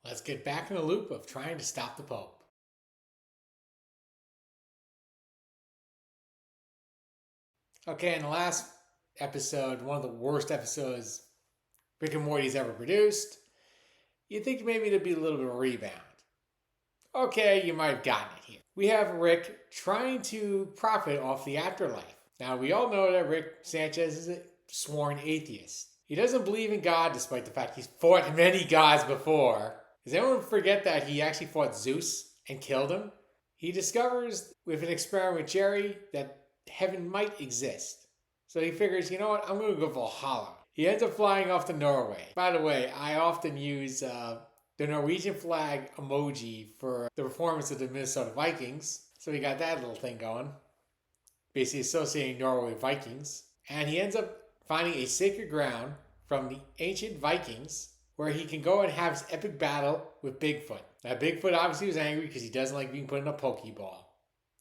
Let's get back in the loop of trying to stop the Pope. Okay, in the last episode, one of the worst episodes Rick and Morty's ever produced, you'd think maybe there'd be a little bit of a rebound. Okay, you might have gotten it here. We have Rick trying to profit off the afterlife. Now, we all know that Rick Sanchez is a sworn atheist. He doesn't believe in God, despite the fact he's fought many gods before. Does anyone forget that he actually fought Zeus and killed him? He discovers with an experiment with Jerry that heaven might exist. So he figures, you know what, I'm going to go Valhalla. He ends up flying off to Norway. By the way, I often use the Norwegian flag emoji for the performance of the Minnesota Vikings. So we got that little thing going. Basically associating Norway with Vikings. And he ends up finding a sacred ground from the ancient Vikings where he can go and have his epic battle with Bigfoot. Now, Bigfoot obviously was angry because he doesn't like being put in a Pokeball.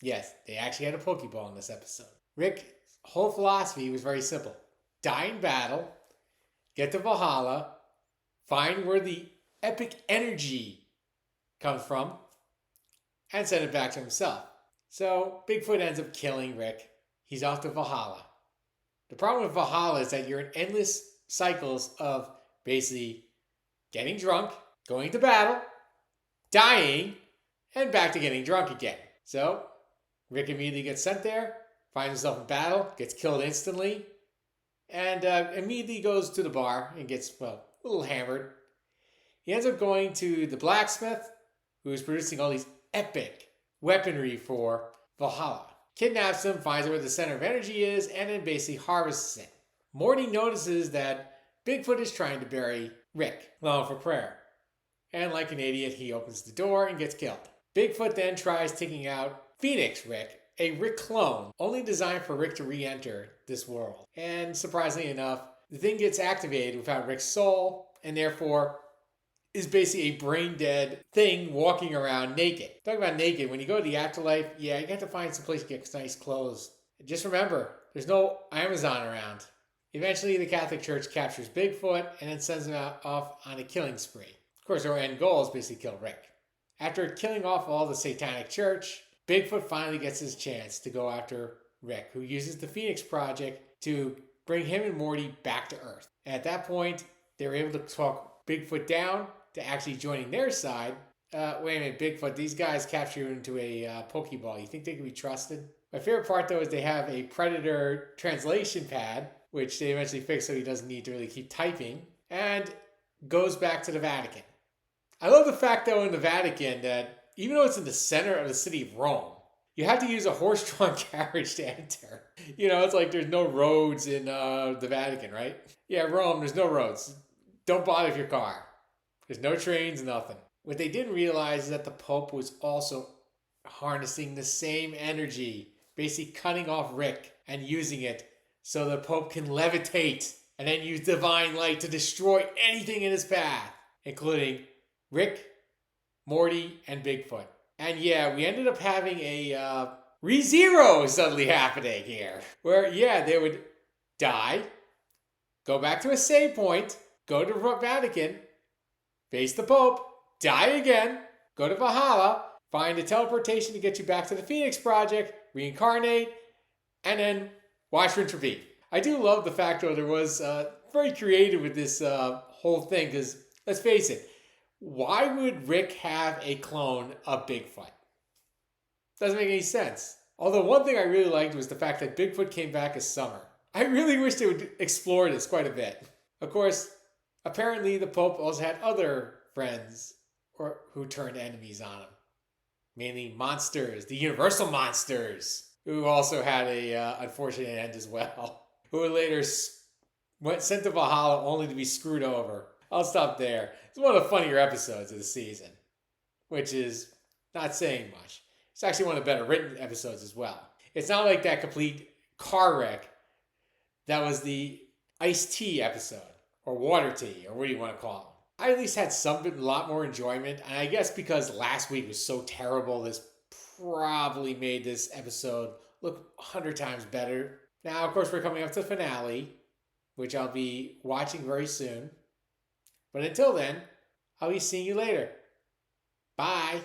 Yes, they actually had a Pokeball in this episode. Rick's whole philosophy was very simple. Die in battle, get to Valhalla, find where the epic energy comes from, and send it back to himself. So Bigfoot ends up killing Rick. He's off to Valhalla. The problem with Valhalla is that you're in endless cycles of basically getting drunk, going to battle, dying, and back to getting drunk again. So Rick immediately gets sent there, finds himself in battle, gets killed instantly, and immediately goes to the bar and gets, a little hammered. He ends up going to the blacksmith, who is producing all these epic weaponry for Valhalla. Kidnaps him, finds out where the center of energy is, and then basically harvests it. Morty notices that Bigfoot is trying to bury Rick, along for prayer. And like an idiot, he opens the door and gets killed. Bigfoot then tries taking out Phoenix Rick, a Rick clone, only designed for Rick to re-enter this world. And surprisingly enough, the thing gets activated without Rick's soul, and therefore is basically a brain-dead thing walking around naked. Talking about naked, when you go to the afterlife, you have to find some place to get nice clothes. Just remember, there's no Amazon around. Eventually, the Catholic Church captures Bigfoot and then sends him off on a killing spree. Of course, their end goal is basically kill Rick. After killing off all the Satanic Church, Bigfoot finally gets his chance to go after Rick, who uses the Phoenix Project to bring him and Morty back to Earth. And at that point, they were able to talk Bigfoot down to actually joining their side. Wait a minute, Bigfoot, these guys capture you into a Pokeball. You think they can be trusted? My favorite part, though, is they have a Predator translation pad, which they eventually fix so he doesn't need to really keep typing, and goes back to the Vatican. I love the fact, though, in the Vatican that even though it's in the center of the city of Rome, you have to use a horse-drawn carriage to enter. It's like there's no roads in the Vatican, right? Yeah, Rome, there's no roads. Don't bother with your car. There's no trains, nothing. What they didn't realize is that the Pope was also harnessing the same energy, basically cutting off Rick and using it so the Pope can levitate and then use divine light to destroy anything in his path, including Rick, Morty, and Bigfoot. And yeah, we ended up having a re-zero suddenly happening here, where, they would die, go back to a save point, go to the Vatican, face the Pope, die again, go to Valhalla, find a teleportation to get you back to the Phoenix Project, reincarnate, and then watch rinse repeat. I do love the fact, though, there was very creative with this whole thing, because let's face it, why would Rick have a clone of Bigfoot? Doesn't make any sense. Although one thing I really liked was the fact that Bigfoot came back as Summer. I really wish they would explore this quite a bit. Of course, apparently the Pope also had other friends who turned enemies on him. Mainly monsters, the Universal Monsters, who also had a unfortunate end as well. Who were later sent to Valhalla only to be screwed over. I'll stop there. It's one of the funnier episodes of the season, which is not saying much. It's actually one of the better written episodes as well. It's not like that complete car wreck that was the iced tea episode, or water tea, or what do you want to call them. I at least had a lot more enjoyment, and I guess because last week was so terrible, this probably made this episode look 100 times better. Now, of course, we're coming up to the finale, which I'll be watching very soon. But until then, I'll be seeing you later. Bye.